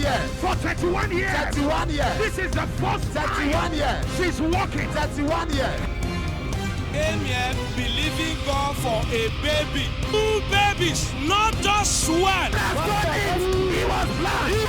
years. For 31 years. 31 years. This is the first 31 time years. she's walking. 31 years. Came here believing God for a baby. 2 babies, not just one. That's what it is. He was blind.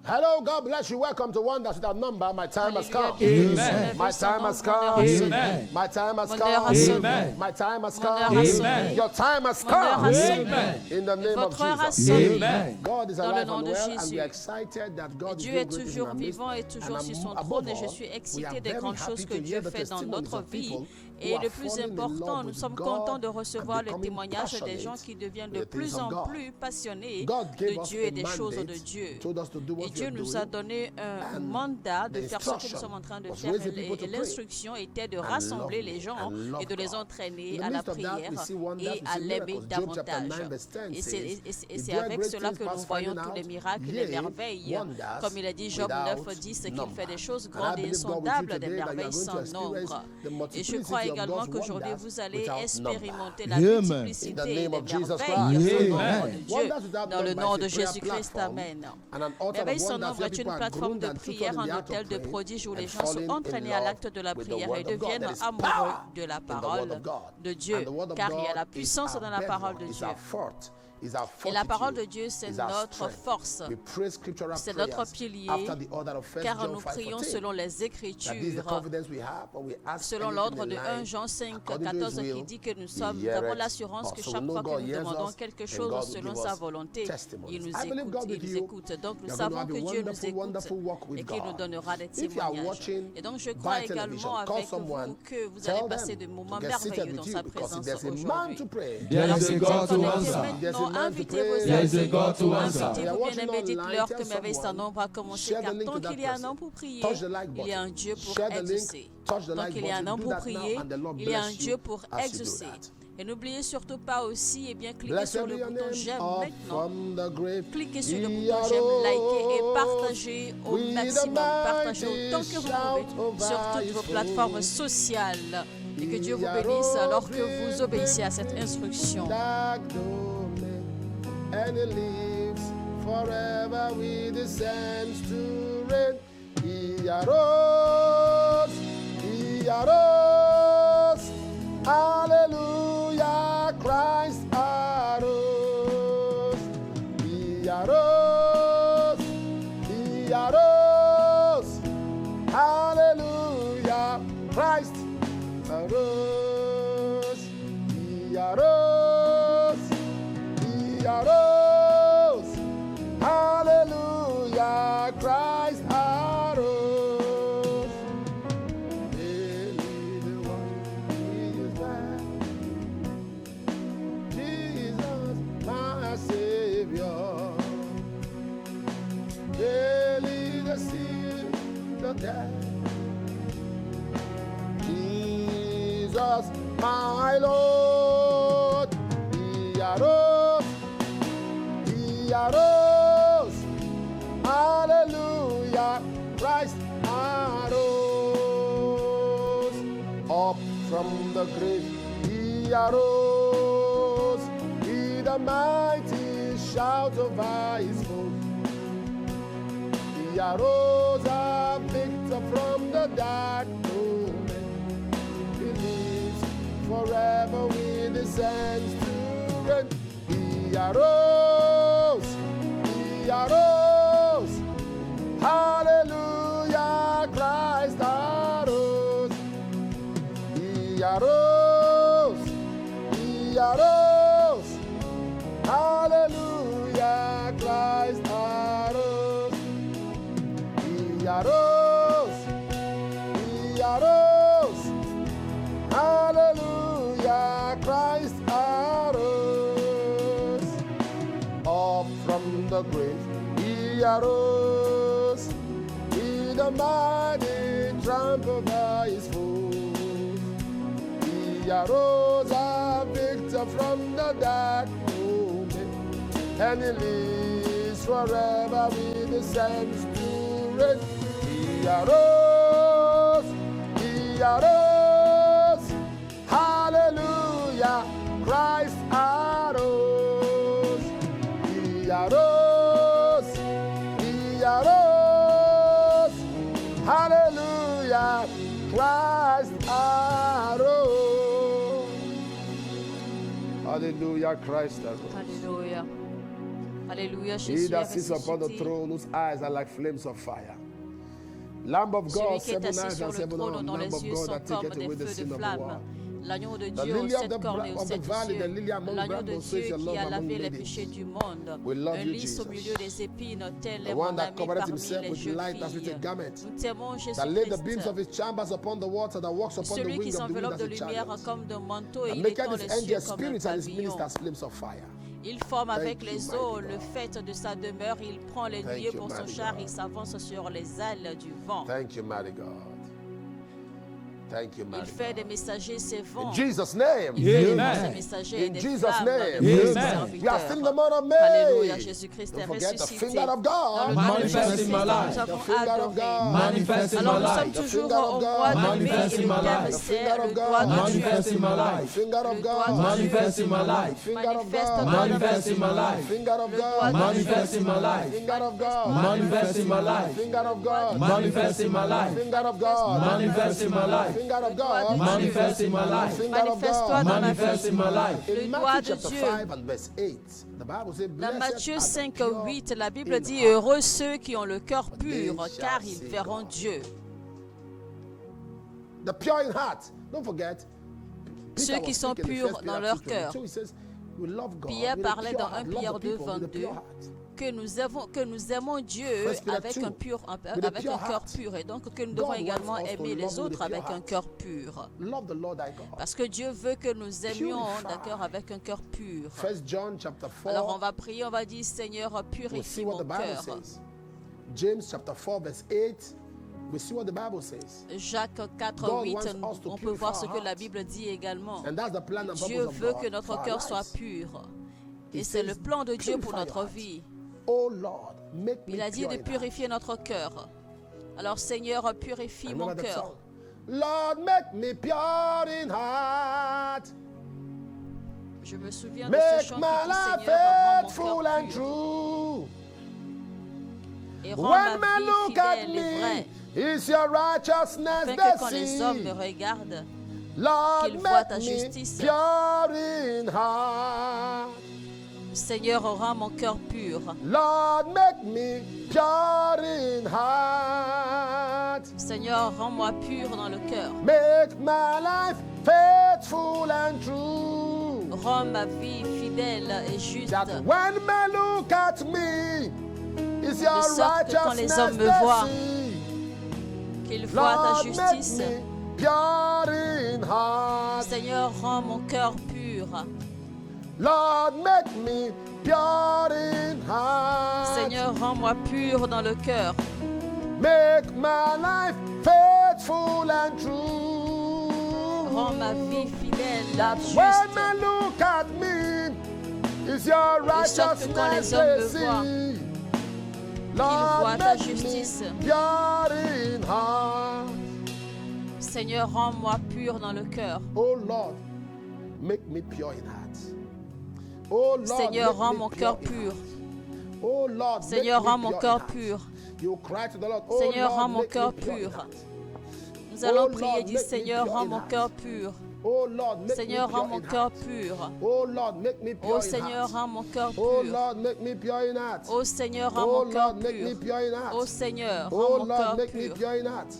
Hello, God bless you. Welcome to Wonders Without Number. My time has come. Amen. My time has come. Amen. My time has come. Amen. My time has come. Amen. Your time has come. Amen. In the name of Jesus. Amen. God is Dans le alive nom and de well, and we Jésus. are excited that God is Dieu doing est great things in toujours our midst. vivant et toujours sur son And trône et je above suis all, we are excité des very grandes happy choses que to Dieu hear the fait dans testimonies notre of vie. people who Et are le plus falling in love important, nous with sommes God contents de and recevoir le becoming témoignage des gens passionate qui deviennent with de the things plus of en God. plus passionnés God gave de us Dieu a et des choses de mandate, Dieu. told us to do what Et we Dieu are nous a doing, donné un and mandat de the faire ce que nous instruction sommes en train de was faire. raising people to Et pray l'instruction était de and rassembler love les me gens and love et de les God. entraîner In the à la midst of that, prière we see wonders, et we à see l'aimer miracles. Job chapter davantage. 9 verse 10 Et says, c'est "If there are avec great cela things que nous past voyons finding tous les out, miracles et yea, les merveilles. wonders Comme il a dit Job without 9:10, qu'il number." fait des choses And I grandes et believe God with you insondables, des today that you are merveilles going to sans experience nombre. the Et je crois multiplicity of également God's qu'aujourd'hui, wonders vous allez without expérimenter number. la Amen. In multiplicité the des name of Jesus merveilles Christ. selon Amen. l'ordre de Dieu. Wonders Without Dans le Number nom is de a prayer Jésus-Christ, platform Amen. and an altar of Merveille sans wonders nombre where est une people are plateforme groomed de and took prière, on in the un act hôtel of de praying prodiges où les and gens sont falling in entraînés à love l'acte de la with the prière et word of God. deviennent There is amoureux power de la in the word parole of God. de And Dieu, the word of car il y a God la is puissance our dans la parole bedrock, de is Dieu. our fort, is our Et la parole de fortitude, Dieu, c'est is our notre strength. force. We pray scriptural C'est notre prayers pilier, after the order of 1 car John nous prions 5:14. selon les That is the Écritures, confidence we have when we ask selon anything l'ordre in de 1 line Jean 5, according to his 14 qui will, dit que nous he avons heareth l'assurance que us. So we chaque know fois que God nous hears demandons us quelque and chose God will selon give sa us volonté, testimonies. il nous I believe God écoute, with il nous you. écoute. Donc nous You're going to savons have a que Dieu nous wonderful, écoute wonderful walk with et qu'il nous God. donnera des If you are témoignages. watching Et donc je crois by television, également call avec someone, vous que vous tell allez them passer des moments to get seated merveilleux with dans you sa because présence there's a man aujourd'hui. to pray. There Alors, is si a vous God êtes to connectés answer. There's a maintenant, man to invitez pray. vos There is a amis, God to answer. invitez You are vos watching bien-aimés, online, dites-leur tell que Merveille sans someone, nombre a commencé, share the car link tant to that qu'il y a un person. homme pour prier, Touch the like il y a un button. Dieu pour Share the link, exaucer. touch the Tant like qu'il y a un button. homme Do pour that prier, now and the Lord il y a un bless Dieu you pour as you do exaucer. that. Et n'oubliez surtout pas aussi, cliquez Blessed sur be le your bouton name j'aime up maintenant. from the grave. Cliquez sur le He bouton j'aime, likez et arose partagez au with maximum. the Partagez autant mighty que vous shout pouvez sur over toutes his vos foes. plateformes sociales. Et que Dieu vous He bénisse alors arose que vous with obéissez à cette instruction. dark domain, and he lives forever with his hands to reign. He arose, he arose, hallelujah, Christ arose. He arose, he arose, hallelujah, Christ arose. He arose, he arose, hallelujah, Christ arose. Daily the one he is back. Jesus, my Savior. Daily the sin, the death. Jesus, my Lord, he arose, hallelujah, Christ arose, up from the grave, he arose, with a mighty shout over his foes. He arose a victor from the dark moment. He lives forever with his hands to reign. He arose, hallelujah, Christ arose. He arose, hallelujah, Christ arose. He arose, hallelujah, Christ arose. Up from the grave, he arose, with a mighty triumph over his foes. He arose a victor from the dark moment, and he lives forever with his hands to reign. He arose, He arose. He arose. Hallelujah. Christ arose. Hallelujah. Christ arose. Alléluia. Alléluia, He Jésus est that sits upon the ressuscité. throne, whose eyes are like flames of fire. Lamb of God, Celui qui est 7 assis eyes sur and le 7 trône, arms, dont Lamb les of yeux God sont that comme taketh des away the feux sin de of the flamme. world. L'agneau de The Dieu aux lily of sept the cornes et aux of the sept valley, the yeux. lily among L'agneau de brambles, Dieu says your qui love a among lavé les ladies. péchés du monde. We love Un you, lys au Jesus. milieu des épines, tel The est one mon that ami covered parmi himself les with jeunes light as with a filles. garment, Nous t'aimons, that laid the beams Jésus-Christ. of his chambers upon the water, that walks upon the Celui qui wings of the wind s'enveloppe as de a lumière chariot, comme de manteau et and il maketh étend his les cieux angels comme un spirits and his pavillon. ministers flames of fire. Il forme avec Thank you, les mighty eaux God. le fait de sa demeure. Il prend les Thank nuées you, pour son mighty char. God. Il s'avance sur les ailes du vent. Thank you, mighty God. Thank you, Il mighty fait God. des messagers ses vents. In Jesus' name. Il fait Amen. des messagers et In des Jesus' flammes name. de ses Amen. We are serviteurs. still in the month of May. Alléluia, Jésus-Christ est Don't forget the ressuscité. finger of Dans le God. mois de Manifest in Jésus-Christ, my nous life. avons The finger of adoré. God. Manifest in Alors my nous sommes life. The toujours finger of au God. mois de mai Manifest et in le my thème life. The c'est finger of le God. doigt de Manifest Dieu. in my life. Finger of Le doigt God. de Manifest in my life. Finger of Manifeste God. dans Manifest in my life. Finger of Le doigt God. de Manifest in my life. Finger of God. Manifest in my life. Finger of God. Manifest in my life. Finger of God. Manifest in my life. Finger of God. Manifest in my life. Finger of Manifeste-toi God. dans ma Manifest vie. in my life. Le In doigt Matthew de chapter Dieu. 5 and verse 8, the Bible says, Dans "Blessed Matthieu are the 5, pure 8, la Bible in dit heart, heureux ceux qui ont le cœur pur, they car shall ils see verront God. Dieu. the pure in heart." Don't forget. Ceux Peter qui was sont speaking in purs 1 dans Peter leur 2:22. cœur. He says, "We love God Pierre with a parlait pure dans heart, 1 love Pierre the people with a 2:22 pure heart." que nous aimons Dieu First Peter avec 2, un pur, with a avec pure un cœur heart. pur, et donc que nous God devons wants également us to aimer love les with a autres pure avec un heart. cœur pur. Love the Lord thy God. Parce que Dieu veut que nous aimions Purify. d'accord avec un cœur pur. 1 John chapter 4. Alors on va prier, on va dire Seigneur, We'll purifie see what mon the Bible cœur. says. James chapter 4 verse 8. We see what the Bible says. Jacques 4, God 8, wants us to on peut voir ce purify que our la hearts. Bible dit également. And that's the plan and Dieu purpose of veut God que notre for our cœur soit lives. pur. He Et c'est says, le plan de Dieu pour "Purify notre your heart." vie. Oh Lord, make me Il a dit pure de in heart. purifier notre cœur. Alors Seigneur, purifie mon Remember that cœur. song? Lord, make me pure in heart. Je me souviens de ce Make chant my qui dit life Seigneur, rends mon faithful cœur and pur. true. Et rends When ma men vie look at fidèle et me, vraie. it's your righteousness Afin they que quand les hommes me see. regardent, Lord, qu'ils voient ta make me justice. pure in heart. Seigneur, rends mon cœur pur. Lord, make me pure in heart. Seigneur, rends-moi pur dans le cœur. Make my life faithful and true. Rends ma vie fidèle et juste. That when men look at me, it's your De sorte que quand les righteousness hommes me they voient, see. Qu'ils voient ta Lord, make justice. me pure in heart. Seigneur, rends mon cœur pur. Lord, make me pure in heart. Seigneur, rends-moi pur dans le cœur. Make my life faithful and true. Rends ma vie fidèle, That juste. when men look at me, it's your De sorte que quand righteousness les hommes they me voient, see. voient Lord, ta make justice. me pure in heart. Seigneur, rends-moi pur dans le cœur. Oh Lord, make me pure in heart. Oh Lord, Seigneur, make rends me mon pure cœur in pur. heart. Oh Lord, Seigneur, make me rends mon pure in cœur heart. pur. You cry to the Lord. Oh Seigneur, Lord, rends mon make me cœur pure in pur. heart. Nous allons Oh prier, Lord, dis make me Seigneur, pure rends in mon heart. cœur pur. Oh Lord, make Seigneur, me rends pure mon in cœur heart. pur. Oh Lord, make me pure Ô in Seigneur, heart. rends mon cœur Oh pur. Lord, make me pure in heart. Ô Seigneur, rends Oh mon cœur Lord, make me pur. pure in heart. Ô Seigneur, Oh rends mon Lord, cœur make me pur. pure in heart.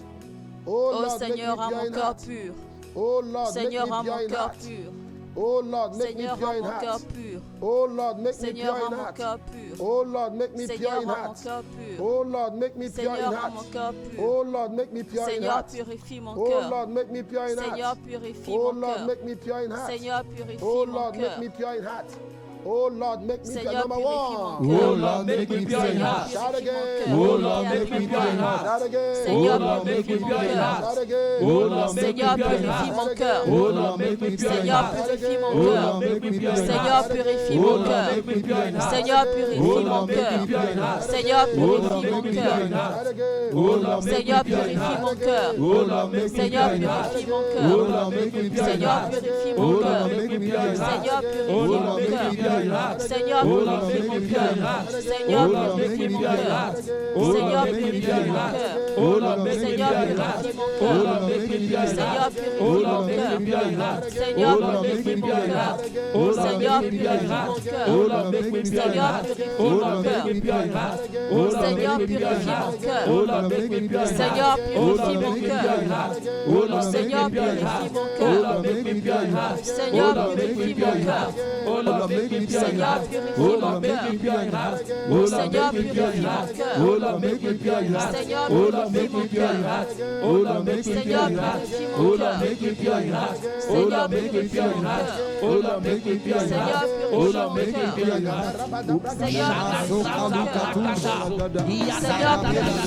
Oh Ô Lord, make me Seigneur, rends pure mon in cœur heart. pur. Oh Lord, make Seigneur, me rends pure mon in cœur heart. pur. Oh Lord, make me Seigneur, pure rends in mon cœur heart. pur. Oh Lord, make me Seigneur, pure rends in mon heart. cœur pur. Oh Lord, make me pure Seigneur, in rends mon heart. cœur pur. Oh Lord, make me pure in Seigneur, rends heart. mon cœur pur. Oh Lord, make me pure in Seigneur, heart. purifie mon Oh cœur. Lord, make me pure in Seigneur, heart. purifie Oh mon Lord, cœur. make me pure in heart. Seigneur, purifie Oh mon Lord, make cœur. me pure in heart. Oh Lord, make me pure. Seigneur, Number purifie one. mon cœur. Oh Lord, make me pure in heart. Shout again. Oh Lord, make me pure in heart. Shout again. Seigneur, Oh Lord, make purifie me mon pure in cœur. heart. Shout again. Oh Lord, make me Seigneur, pure in purifie heart. mon cœur. Oh Lord, make me pure in Seigneur, heart. purifie mon Oh cœur. Lord, make me pure in Seigneur, heart. purifie Oh mon Lord, cœur. make me pure in heart. Seigneur, Oh purifie mon Lord, make cœur. me pure in heart. Seigneur, Oh Lord, purifie mon make me pure in cœur. heart. Shout again. Oh Lord, make me Seigneur, pure in purifie heart. mon cœur. Oh Lord, make me Seigneur, pure in heart. purifie mon Oh cœur. Lord, make me pure in Seigneur, heart. purifie Oh mon Lord, cœur. make me pure in heart. Seigneur, Oh purifie Lord, mon make me cœur. pure Seigneur, purifie mon cœur. Seigneur, purifie mon cœur. Seigneur, purifie mon cœur. Seigneur, purifie mon cœur. Seigneur, purifie mon cœur. Seigneur, purifie mon cœur. Seigneur, purifie mon cœur. Seigneur, purifie mon cœur. Seigneur, purifie mon cœur. Seigneur, purifie mon cœur. Seigneur, purifie mon cœur. Seigneur, purifie mon cœur. Seigneur, purifie mon cœur. Seigneur, purifie mon cœur. Seigneur, purifie mon cœur. Seigneur, purifie mon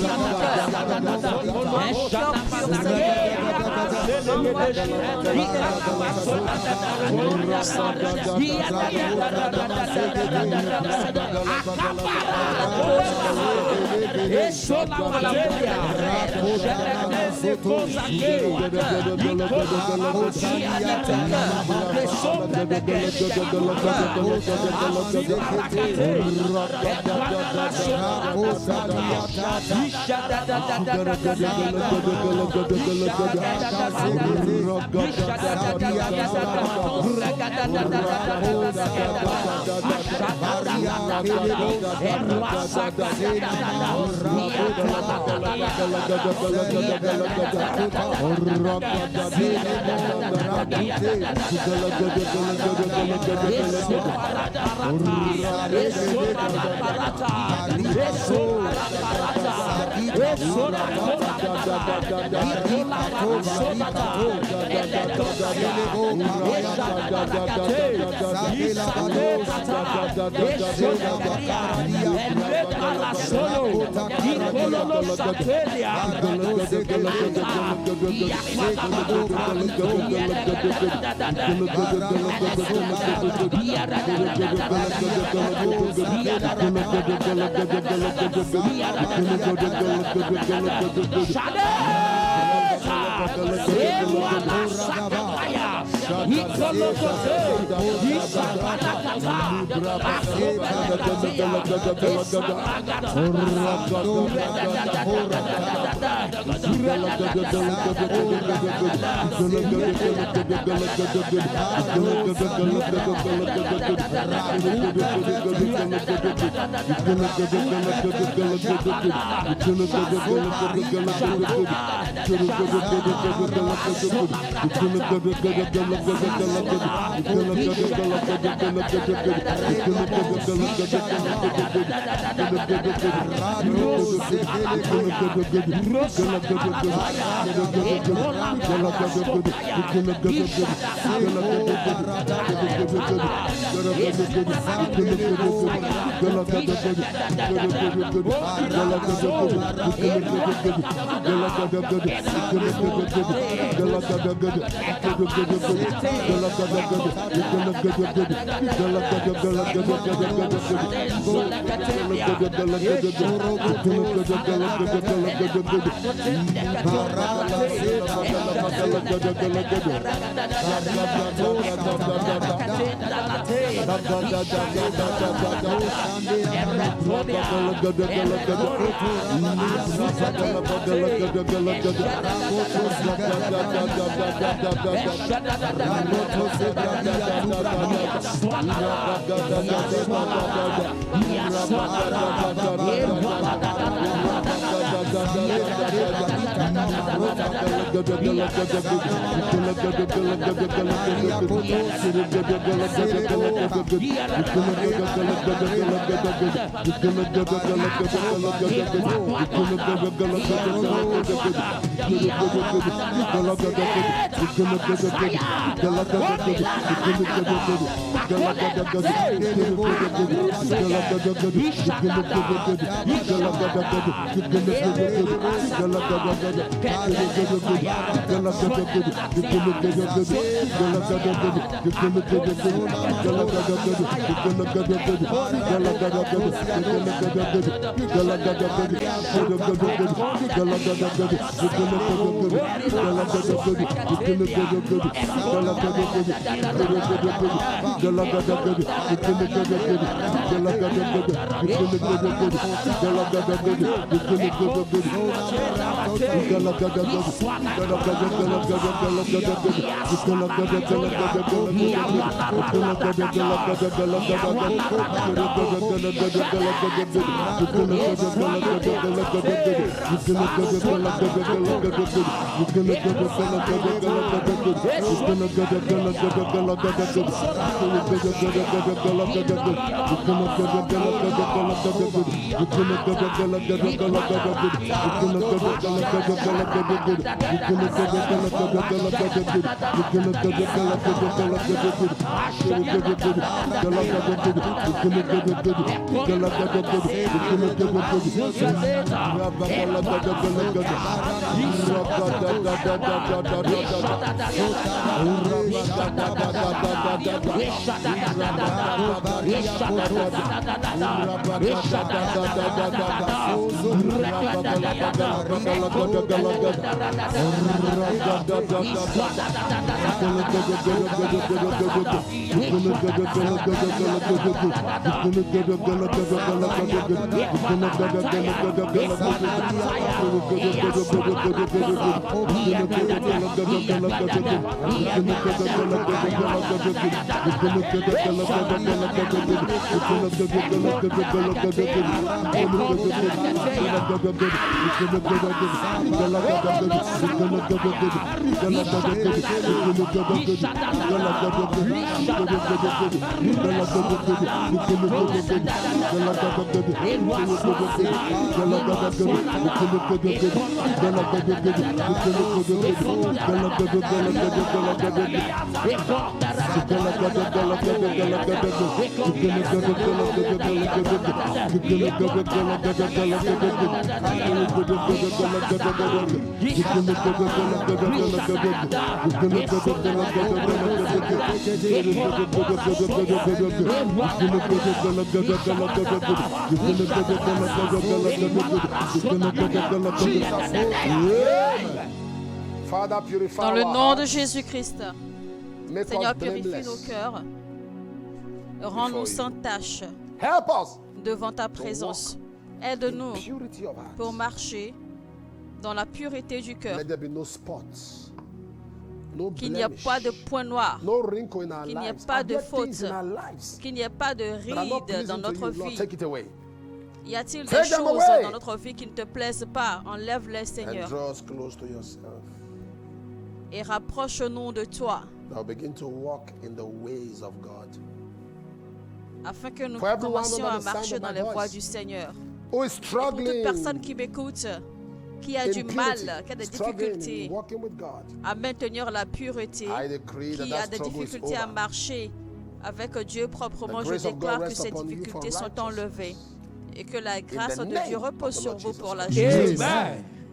cœur. Seigneur, Gala Dans le nom de Jésus-Christ, Seigneur, purifie nos cœurs. Rends-nous sans tache devant ta présence. Aide-nous pour marcher dans la pureté du cœur. Qu'il n'y ait pas de point noir, qu'il n'y ait pas de faute, qu'il n'y ait pas de rides dans notre vie. Y a-t-il des choses dans notre vie qui ne te plaisent pas? Enlève-les, Seigneur. Et rapproche-nous de toi. Afin que nous commencions à marcher dans les voies du Seigneur. Et pour toute personne qui m'écoute, qui a du mal, qui a des difficultés à maintenir la pureté, qui a des difficultés à marcher avec Dieu proprement, je déclare que ces difficultés sont enlevées et que la grâce de Dieu repose sur vous pour la justice.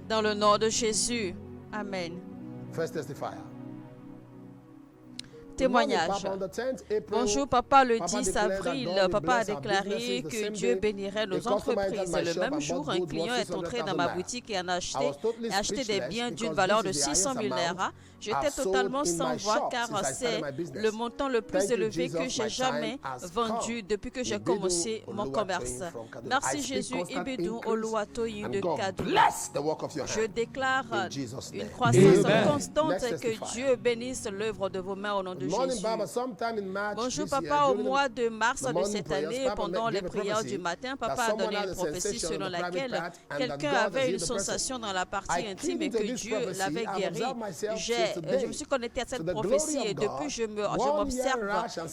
Dans le nom de Jésus. Amen. Témoignage. Bonjour papa, le 10 avril, papa a déclaré que Dieu bénirait nos entreprises. Le même jour, un client est entré dans ma boutique et a acheté des biens d'une valeur de 600 000 naira. J'étais totalement sans voix car c'est le montant le plus élevé que j'ai jamais vendu depuis que j'ai commencé mon commerce. Merci Jésus, Ibidou Oluwatoyi de Kadou. Je déclare une croissance constante et que Dieu bénisse l'œuvre de vos mains au nom de Jésus. Bonjour papa, au mois de mars de cette année, pendant les prières du matin, papa a donné une prophétie selon laquelle quelqu'un avait une sensation dans la partie intime et que Dieu l'avait guéri. Je me suis connectée à cette prophétie et depuis je m'observe.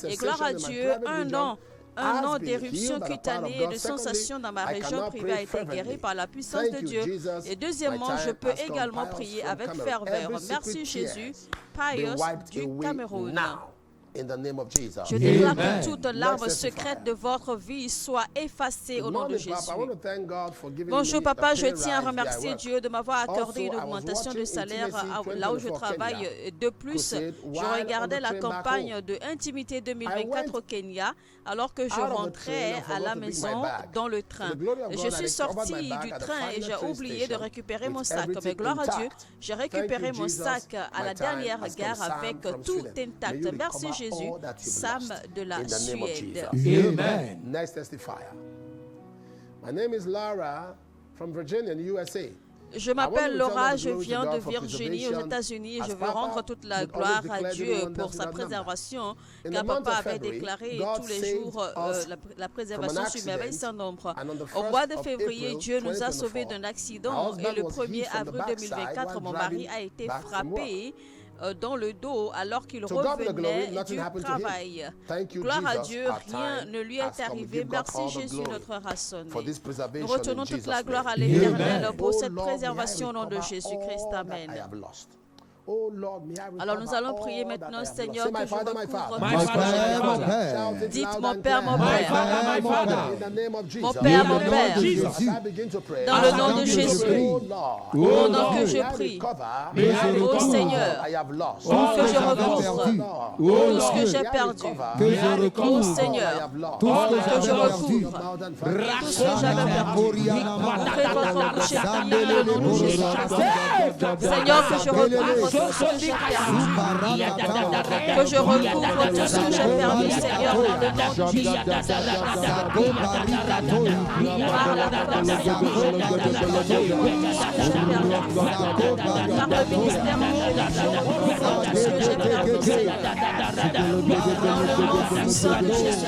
Et gloire à Dieu, un an d'éruption cutanée et de sensation dans ma région privée a été guéri par la puissance de Dieu. Et deuxièmement, je peux également prier avec ferveur. Merci Jésus, Pius du Cameroun. Je déclare que toute larme secrète de votre vie soit effacée au nom de Jésus. Bonjour papa, je tiens à remercier Dieu de m'avoir accordé une augmentation de salaire là où je travaille. De plus, je regardais la campagne de Intimité 2024 au Kenya alors que je rentrais à la maison dans le train. Je suis sortie du train et j'ai oublié de récupérer mon sac. Mais gloire à Dieu, j'ai récupéré mon sac à la dernière gare avec tout intact. Merci Jésus. Jésus, all that you've Sam lost. de la In the name of Suède. Jesus. Amen. Next testifier. My name is Laura from Virginia in the USA. Je m'appelle Laura, je viens de Virginie aux États-Unis et je veux rendre toute la gloire à Dieu pour sa préservation, car papa avait déclaré tous les jours la préservation sur merveille sans nombre. Au mois de février, Dieu nous a sauvés d'un accident et le 1er avril 2024, mon mari a été frappé dans le dos alors qu'il revenait du travail. Gloire à Dieu, rien ne lui est arrivé. Merci Jésus, notre œuvre a sonné. Nous retournons toute la gloire à l'Éternel pour cette préservation au nom de Jésus-Christ. Amen. Alors nous allons prier maintenant, Seigneur, que je recouvre Mon Père. Dites mon Père, mon Père. Mon Père, mon Père. Dans le nom de Jésus. Pendant que je prie, ô Seigneur, que je recouvre tout ce que j'ai perdu. Ô Seigneur, que je recouvre tout ce que j'avais perdu. Ouvrez votre bouche et priez dans le nom de Jésus. Seigneur, que je recouvre tout ce que j'ai perdu. Que je recouvre tout ce que j'ai perdu, Seigneur, dans le nom de Jésus. Par le ministère de tout ce que j'ai perdu, Seigneur. Dans le nom puissant de Jésus.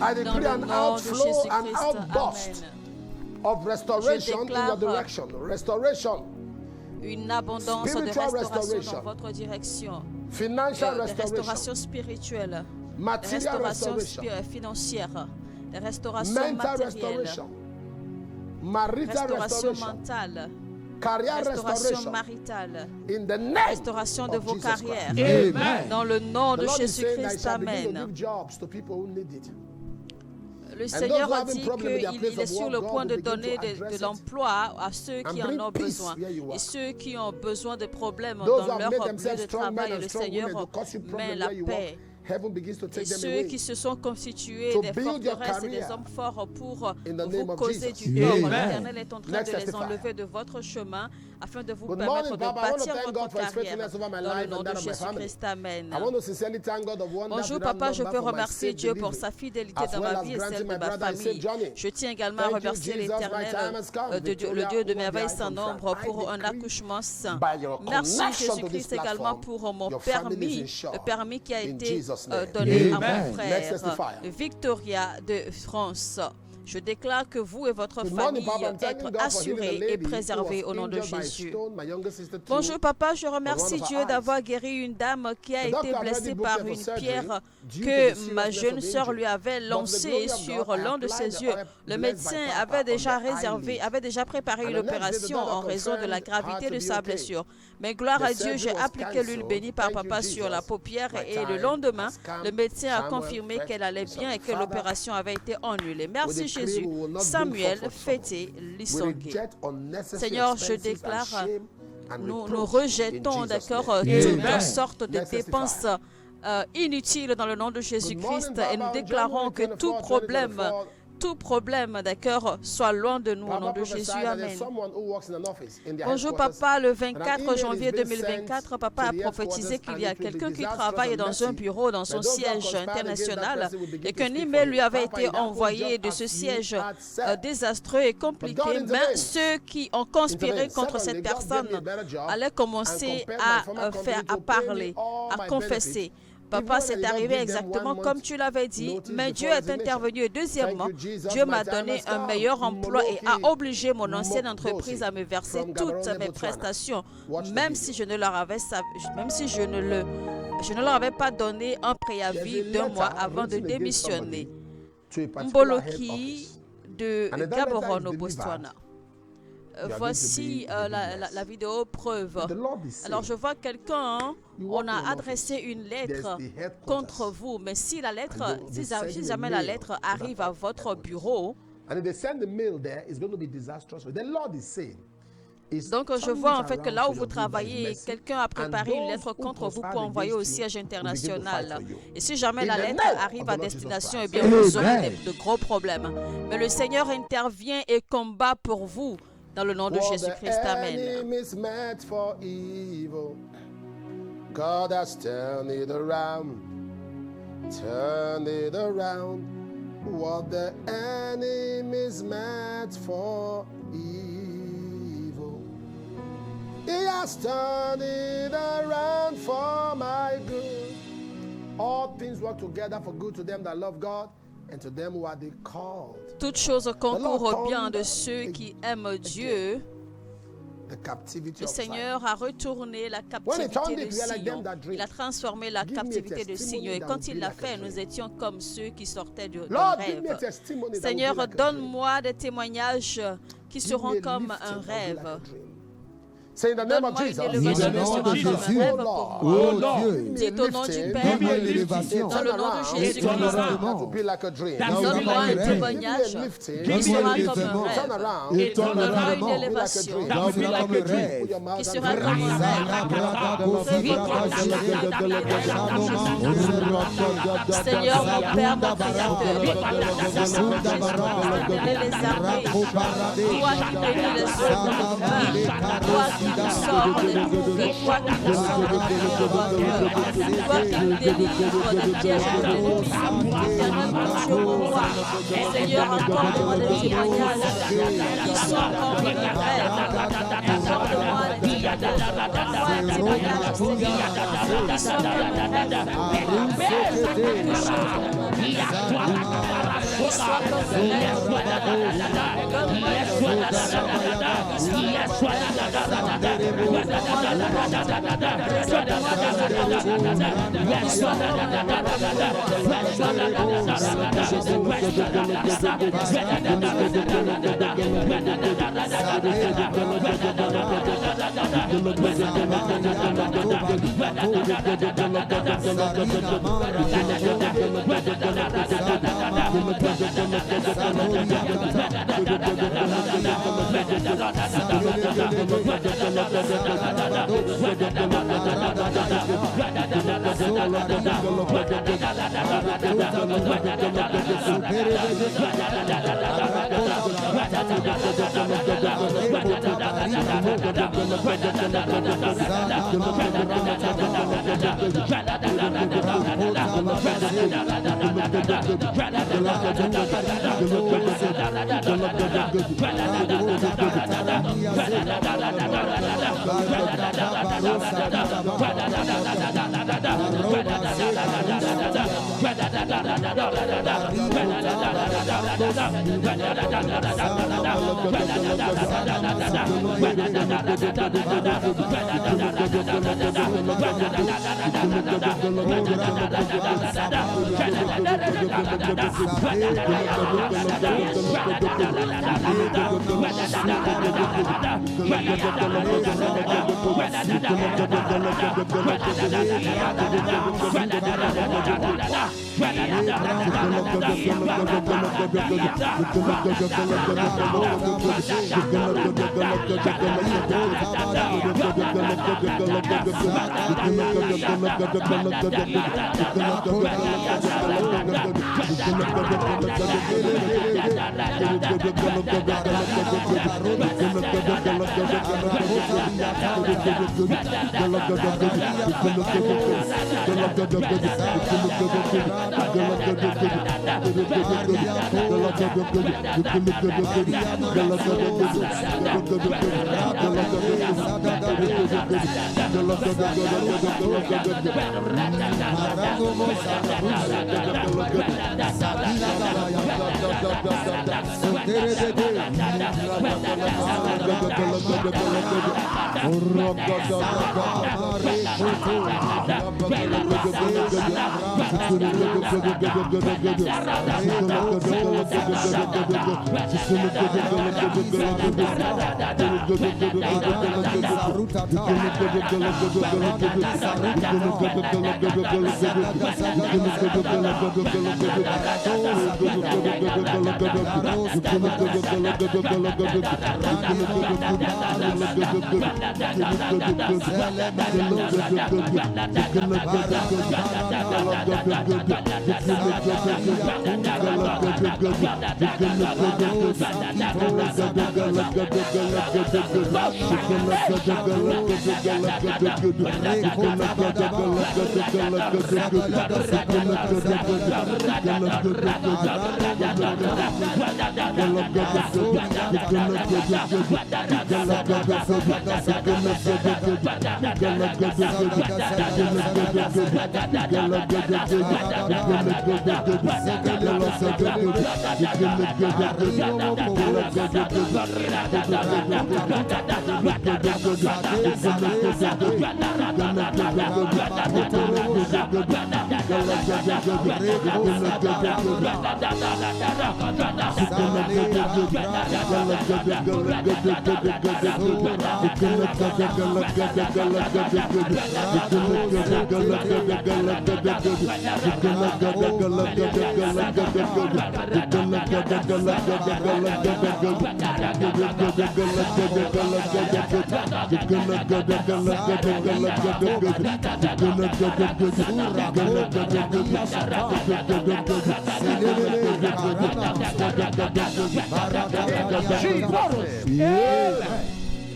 I decree an outflow, an outburst of restoration in your direction. Restoration. Une abondance de restauration dans votre direction. Financial Des restaurations spirituelles. Des restaurations financières. Des restaurations matérielles. Restauration mentale. Restauration maritale, restauration de vos carrières. Amen. Dans le nom de Jésus-Christ, Amen. Le Seigneur a dit qu'il est sur le point de donner de l'emploi à ceux qui en ont besoin. Et ceux qui ont besoin de problèmes dans leur lieu de travail, le Seigneur met la paix. Et ceux qui se sont constitués des forteresses et des hommes forts pour vous causer du tort, l'Éternel est en train de les enlever de votre chemin afin de vous permettre de bâtir votre carrière dans le nom de Jésus-Christ. Amen. Bonjour papa, je veux remercier Dieu pour sa fidélité dans ma vie et celle de ma famille. Je tiens également à remercier l'Éternel, le Dieu de merveilles sans nombre, pour un accouchement sain. Merci Jésus-Christ également pour mon permis, le permis qui a été donné à mon frère Victoria de France. Je déclare que vous et votre famille êtes assurés et préservés au nom de Jésus. Bonjour papa, je remercie Dieu d'avoir guéri une dame qui a été blessée par une pierre que ma jeune sœur lui avait lancée sur l'un de ses yeux. Le médecin avait déjà préparé une opération en raison de la gravité de sa blessure. Mais gloire à Dieu, j'ai appliqué l'huile bénie par papa sur la paupière et le lendemain, le médecin a confirmé qu'elle allait bien et que l'opération avait été annulée. Merci Jésus. Samuel Fété Lissongué. Seigneur, je déclare, nous rejetons, d'accord, toute sorte de dépenses inutiles dans le nom de Jésus-Christ et nous déclarons que tout problème, d'accord, soit loin de nous au nom de Jésus. Amen. Bonjour papa, le 24 janvier 2024, papa a prophétisé qu'il y a quelqu'un qui travaille dans un bureau dans son siège international et qu'un email lui avait été envoyé de ce siège désastreux et compliqué, mais ceux qui ont conspiré contre cette personne allaient commencer à parler, à confesser. Papa, c'est arrivé exactement comme tu l'avais dit, mais Dieu est intervenu. Et deuxièmement, Dieu m'a donné un meilleur emploi et a obligé mon ancienne entreprise à me verser toutes mes prestations, même si je ne leur avais pas donné un préavis d'1 mois avant de démissionner. Mboloki de Gaborone au Botswana. Voici la vidéo preuve. Alors je vois quelqu'un, on a adressé une lettre contre vous, mais si jamais la lettre arrive à votre bureau, And if they send the mail there, it's going to be disastrous. The Lord is saying, donc, je vois en fait que là où vous travaillez, quelqu'un a préparé une lettre contre vous pour envoyer au siège international. Et si jamais la lettre arrive à destination, eh bien, vous aurez de gros problèmes. Mais le Seigneur intervient et combat pour vous dans le nom de Jésus-Christ. Amen. God has turned it around. Turn it around. What the enemy's meant for evil, He has turned it around for my good. All things work together for good to them that love God and to them who are the called. Toutes choses concourent au bien de ceux qui aiment Dieu. Le Seigneur a retourné la captivité de Sion. Il a transformé la captivité de Sion. Et quand il l'a fait, nous étions comme ceux qui sortaient de rêve. Seigneur, donne-moi des témoignages qui seront comme un rêve. Say in the name of Jesus. In the name of Jesus. Oh Dieu. Dites au nom du Père, Donne-moi l'élévation. dans le nom de Jésus-Christ. Donne-moi un témoignage qui sera comme un rêve. Donne-moi une élévation qui sera comme un rêve. Seigneur, mon Père, mon Créateur, les armées, toi qui bénis les œuvres de nos mains, toi qui nous sors des troubles, toi qui nous sors des cœur, toi qui nous délivres des pièges de l'ennemi. Éternel mon Dieu, mon roi, Seigneur, accorde-moi des témoignages qui sont comme un rêve. Accorde-moi des témoignages, donne-moi un témoignage, Seigneur, qui sont comme un rêve. Quelque chose qui soit comme un rêve. Donne-moi une révélation qui soit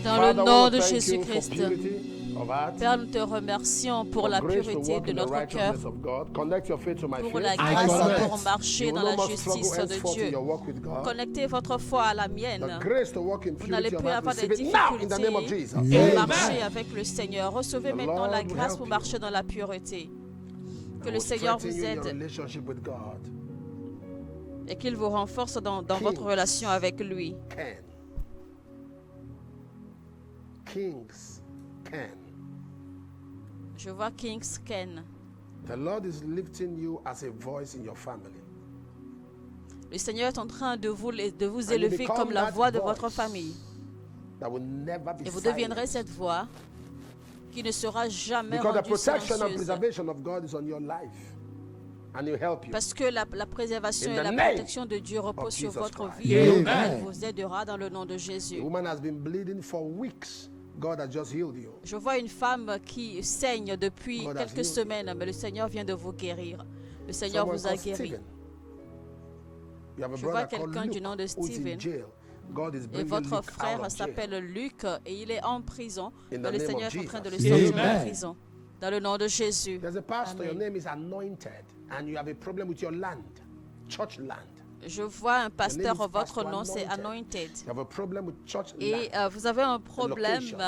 Dans le nom de Jésus-Christ, Père, nous te remercions pour la pureté de notre cœur, pour la grâce pour marcher dans la justice de Dieu. Connectez votre foi à la mienne. Vous n'allez plus avoir de difficultés pour marcher avec le Seigneur. Recevez maintenant la grâce pour marcher dans la pureté. Que le Seigneur vous aide et qu'il vous renforce dans votre relation avec lui. Kings can. Je vois Kings Ken. The Lord is lifting you as a voice in your family. Le Seigneur est en train de vous élever comme la voix de votre famille. That will never be Et vous silent. deviendrez cette voix qui ne sera jamais Because the rendue protection and silencieuse. preservation of God is on your life. And he'll help you. Parce que la préservation In et the la name protection de Dieu reposent sur Jesus votre Christ. vie. Et Amen. il vous aidera dans le nom de Jésus. The woman has been bleeding for weeks. God has just healed you. Je vois une femme qui saigne depuis God has quelques healed semaines, mais le Seigneur vient de vous guérir. Le Seigneur Someone vous a called guéri. Stephen. You have a Je vois brother called quelqu'un du Luke nom de who's in Stephen. jail. God is Et bringing votre Luke out frère of jail. s'appelle Luc et il est en prison. In Mais the le name Seigneur of est en train de le Jesus. sortir de Amen. prison. Dans le nom de Jésus. There's a pastor, your Amen. name is anointed, and you have a problem with your land, church land. Je vois un pasteur, Your name is votre Pastor nom c'est Anointed. Anointed. You have a problem with church Et land. vous avez un problème location.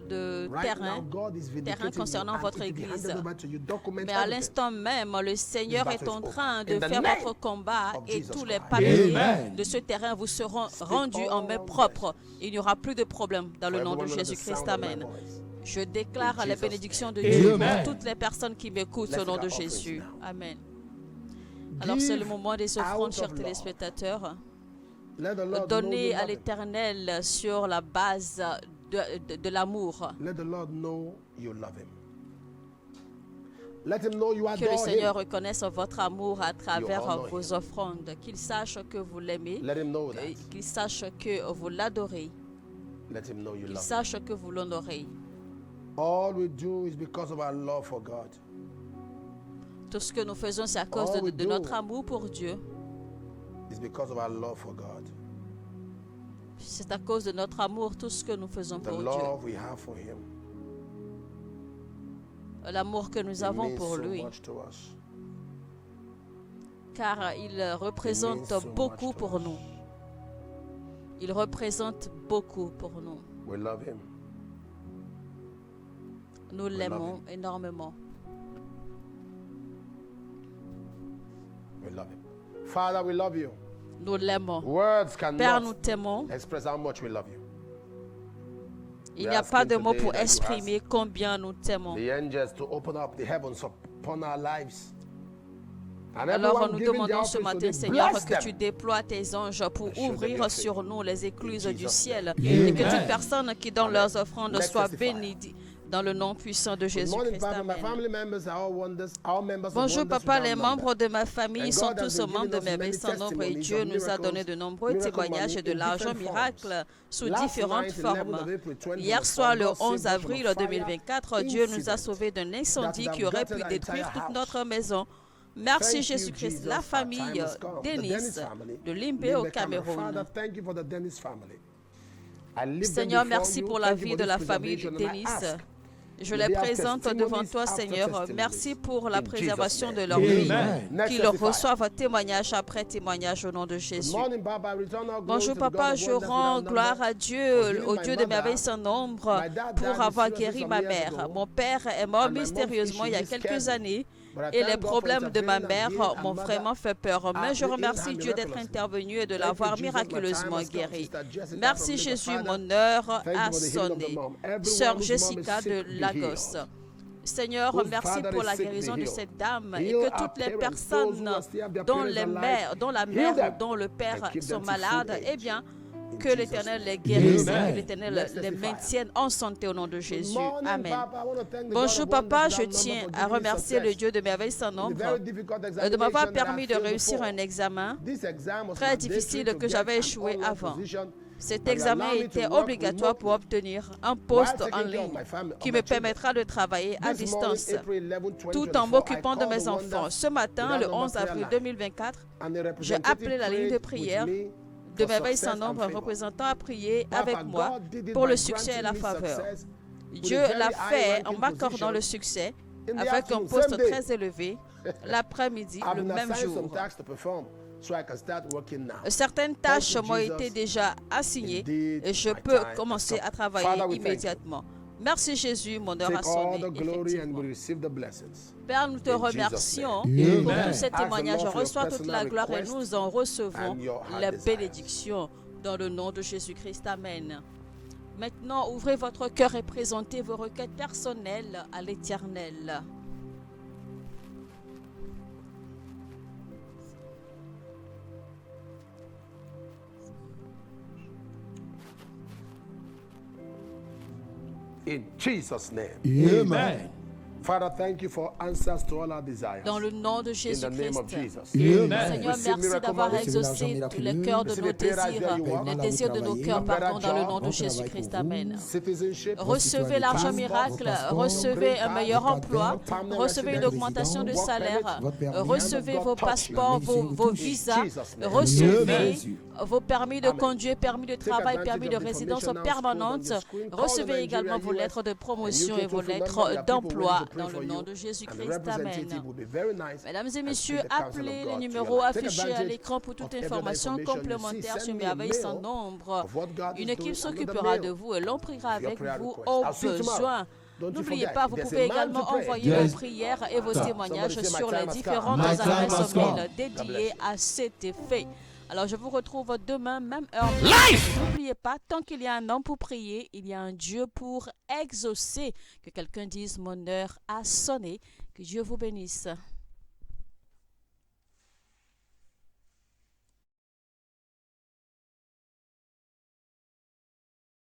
de Right terrain. now, God is vindicating terrain concernant you and votre it will be église. handed over to you. Document Mais à everything. l'instant même, le Seigneur This est battle en is train over. de In the faire name votre combat of et Jesus tous les Christ. papiers Amen. de ce terrain vous seront rendus en main propre. Il n'y aura plus de problème dans le For nom de everyone under the Jésus-Christ. sound of my Amen. voice. Je déclare In les Jesus' bénédictions de name. Dieu Amen. pour toutes les personnes qui m'écoutent Let's au nom take de our offerings Jésus. now. Amen. Alors c'est le Give moment des out offrandes, of chers love. téléspectateurs. Let the Lord know Donnez you à love him. l'Éternel sur la base de l'amour. Let the Lord know you love him. Let him know you Que le adore Seigneur him. reconnaisse votre amour à travers honor vos offrandes. Qu'il sache que vous l'aimez. Let him know that. Qu'il sache que vous l'adorez. Let him know you Qu'il love him. sache que vous l'honorez. All we do is because of our love for God. Tout ce que nous faisons, c'est à cause All we de do notre amour pour Dieu. It's because of our love for God. C'est à cause de notre amour, tout ce que nous faisons The pour Dieu. love we have for him. L'amour que nous It avons means pour so lui. much to us. Car il représente It means so beaucoup much to pour us. nous. Il représente beaucoup pour nous. We love him. Nous l'aimons énormément. We love him. Father, we love you. Nous l'aimons. Words Père, nous cannot t'aimons. express how much we love you. Il n'y a asking pas de mots today pour that you exprimer combien nous t'aimons. The angels to open up the heavens upon our lives. Alors nous demandons ce matin, Seigneur, que tu déploies tes anges pour ouvrir sur nous les écluses du ciel et que toute personne qui donne leurs offrandes soit bénie dans le nom puissant de Jésus-Christ. Amen. Bonjour papa, les membres de ma famille sont tous membres de Merveilles sans nombre et Dieu nous a donné de nombreux témoignages et de l'argent miracle sous différentes formes. Hier soir, le 11 avril 2024, Dieu nous a sauvés d'un incendie qui aurait pu détruire toute notre maison. Merci Jésus-Christ, la famille Denis de Limbe au Cameroun. Seigneur, merci pour la vie de la famille de Denis. Je les présente devant toi, Seigneur. Merci pour la préservation de leur vie. Qu'ils reçoivent témoignage après témoignage au nom de Jésus. Bonjour, papa. Je rends gloire à Dieu, au Dieu de merveilles sans nombre, pour avoir guéri ma mère. Mon père est mort mystérieusement il y a quelques années. Et les problèmes de ma mère m'ont vraiment fait peur. Mais je remercie Dieu d'être intervenu et de l'avoir miraculeusement guéri. Merci Jésus, mon heure a sonné. Sœur Jessica de Lagos. Seigneur, merci pour la guérison de cette dame et que toutes les personnes dont la mère ou dont le père sont malades, eh bien, que l'Éternel les guérisse, que l'Éternel les maintienne en santé au nom de Jésus. Amen. Bonjour papa, je tiens à remercier le Dieu de merveilles sans nombre de m'avoir permis de réussir un examen très difficile que j'avais échoué avant. Cet examen était obligatoire pour obtenir un poste en ligne qui me permettra de travailler à distance tout en m'occupant de mes enfants. Ce matin, le 11 avril 2024, j'ai appelé la ligne de prière de merveilles sans nombre, un représentant a prié avec moi pour le succès et la faveur. Dieu l'a fait en m'accordant le succès avec un poste très élevé l'après-midi, le même jour. Certaines tâches m'ont été déjà assignées et je peux commencer à travailler immédiatement. Merci Jésus, mon heure a sonné, effectivement. Père, nous te remercions pour tous ces témoignages. Reçois toute la gloire et nous en recevons la bénédiction dans le nom de Jésus-Christ. Amen. Maintenant, ouvrez votre cœur et présentez vos requêtes personnelles à l'Éternel. In Jesus' name. Amen. Father, thank you for answers to all our desires. Dans le nom de In the name of Jésus-Christ. Jesus. Amen. Seigneur, merci d'avoir exaucé les cœurs de nos désirs, les désirs de nos cœurs, pardon, dans le nom de Jésus-Christ. Amen. Citizenship. Recevez l'argent miracle, recevez un meilleur emploi, recevez une augmentation de salaire, recevez vos passeports, vos visas, recevez vos permis de conduire, permis de travail, permis de résidence permanente. Recevez également vos lettres de promotion et vos lettres d'emploi dans le nom de Jésus-Christ. Amen. Mesdames et messieurs, appelez les numéros affichés à l'écran pour toute information complémentaire sur Merveilles sans nombre. Une équipe s'occupera de vous et l'on priera avec vous au besoin. N'oubliez pas, vous pouvez également envoyer vos prières et vos témoignages sur les différentes adresses mail dédiées à cet effet. Alors, je vous retrouve demain, même heure. N'oubliez pas, tant qu'il y a un homme pour prier, il y a un Dieu pour exaucer. Que quelqu'un dise, mon heure a sonné. Que Dieu vous bénisse.